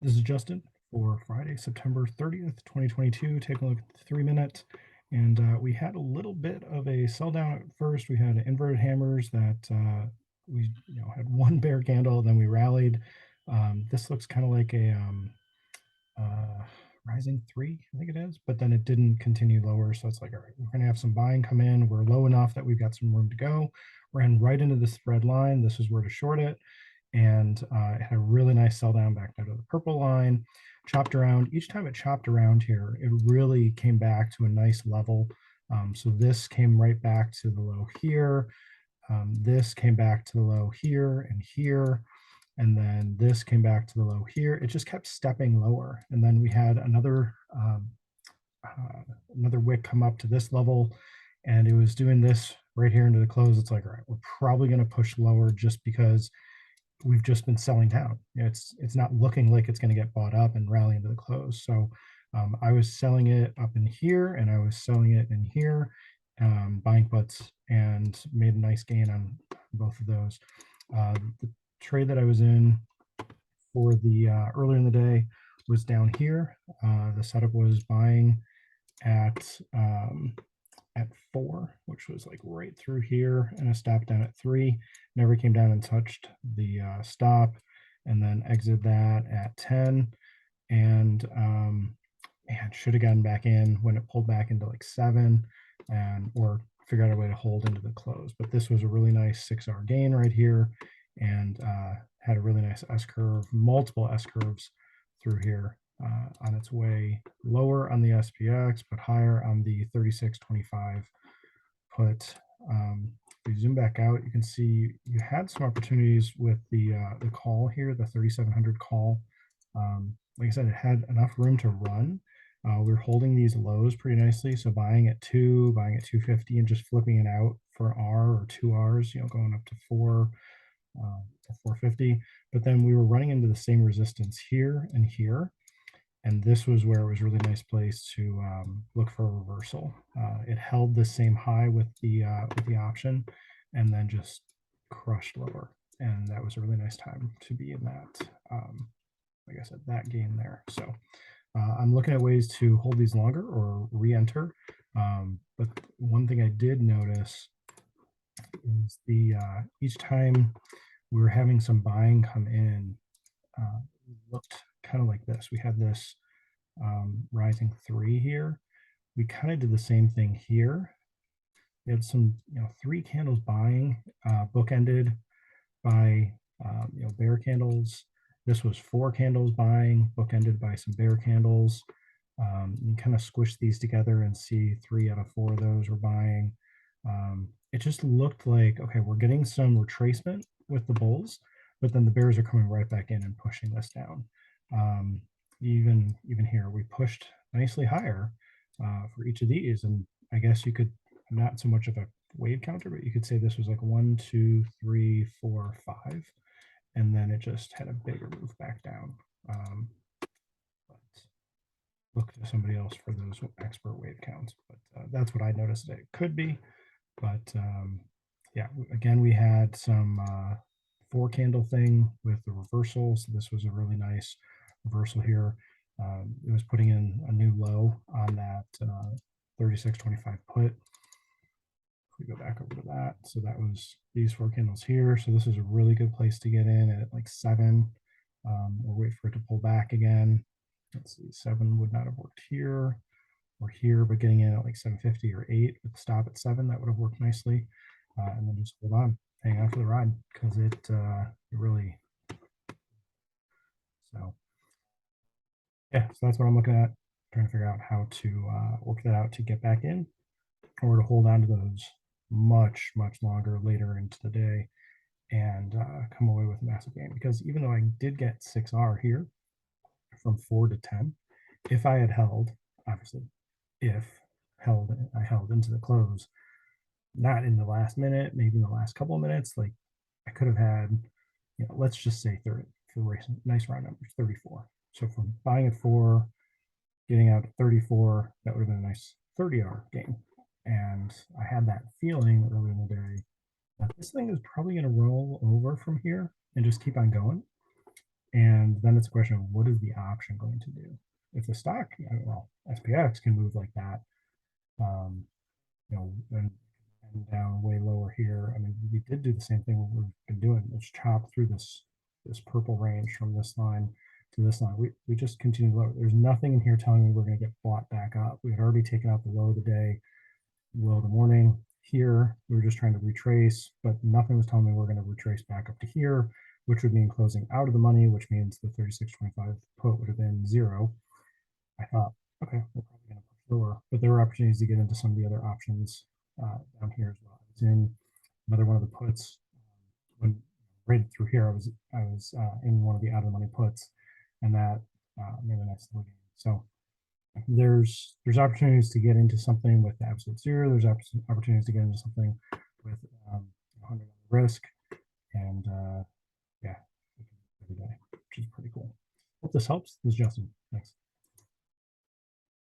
This is Justin for Friday, September 30th, 2022. Take a look at the 3 minute. And we had a little bit of a sell down at first. We had inverted hammers that we had one bear candle, then we rallied. This looks kind of like a rising three, I think it is, but then it didn't continue lower. So it's like, all right, we're going to have some buying come in. We're low enough that we've got some room to go. Ran right into this red line. This is where to short it. And it had a really nice sell down back down to the purple line, chopped around. Each time it chopped around here, it really came back to a nice level. So this came right back to the low here. This came back to the low here and here. And then this came back to the low here. It just kept stepping lower. And then we had another wick come up to this level, and it was doing this right here into the close. It's like, all right, we're probably going to push lower just because we've just been selling down. It's not looking like it's going to get bought up and rally into the close. So I was selling it up in here, and I was selling it in here, buying puts, and made a nice gain on both of those. The trade that I was in for the earlier in the day was down here. The setup was buying at 4, which was like right through here, and a stop down at 3. Never came down and touched the stop, and then exited that at 10. And man, should have gotten back in when it pulled back into like 7, and or figure out a way to hold into the close. But this was a really nice 6-hour gain right here, and had a really nice S curve, multiple S curves through here. On its way lower on the SPX, but higher on the 36.25 put. If you zoom back out, you can see you had some opportunities with the call here, the 3700 call. Like I said, it had enough room to run. We're holding these lows pretty nicely, so buying at 2, buying at 250, and just flipping it out for an R or 2 Rs, going up to 4. To 450. But then we were running into the same resistance here and here. And this was where it was a really nice place to look for a reversal. It held the same high with the option, and then just crushed lower. And that was a really nice time to be in that, like I said, that gain there. So I'm looking at ways to hold these longer or re-enter. But one thing I did notice is each time we were having some buying come in, it looked kind of like this. We had this rising 3 here. We kind of did the same thing here. We had some 3 candles buying, bookended by bear candles. This was 4 candles buying, bookended by some bear candles. You kind of squish these together and see 3 out of 4 of those were buying. It just looked like, okay, we're getting some retracement with the bulls, but then the bears are coming right back in and pushing this down. Even here, we pushed nicely higher for each of these, and I guess you could, not so much of a wave counter, but you could say this was like 1, 2, 3, 4, 5, and then it just had a bigger move back down. But look to somebody else for those expert wave counts, but that's what I noticed that it could be. But yeah, again, we had some 4 candle thing with the reversal. So this was a really nice reversal here. It was putting in a new low on that 36.25 put. If we go back over to that, so that was these 4 candles here. So this is a really good place to get in at like 7. We'll wait for it to pull back again. Let's see, 7 would not have worked here or here, but getting in at like 750 or 8 with the stop at 7, that would have worked nicely. And then just hold on, hang on for the ride, because it really. So yeah, so that's what I'm looking at, trying to figure out how to work that out to get back in, or to hold on to those much longer later into the day and come away with a massive gain. Because even though I did get 6R here from 4 to 10, if I had held, obviously, I held into the close, not in the last minute, maybe in the last couple of minutes, like I could have had, let's just say 30 for nice round numbers, 34. So from buying at 4, getting out at 34, that would have been a nice 30-hour gain. And I had that feeling earlier in the day that this thing is probably going to roll over from here and just keep on going. And then it's a question of what is the option going to do? If the stock, well, SPX can move like that, um, and down way lower here. I mean, we did do the same thing we've been doing. Let's chop through this purple range from this line to this line. We just continue lower. There's nothing in here telling me we're going to get bought back up. We had already taken out the low of the day, low of the morning. Here, we were just trying to retrace, but nothing was telling me we're going to retrace back up to here, which would mean closing out of the money, which means the 36.25 put would have been zero. I thought, okay, we're probably going to push lower, but there were opportunities to get into some of the other options down here as well. I was in another one of the puts when right through here. I was in one of the out of the money puts, and that made a nice little gain. So there's opportunities to get into something with the absolute zero. There's opportunities to get into something with 100 risk, and yeah, every day, which is pretty cool. Hope this helps. This is Justin. Thanks.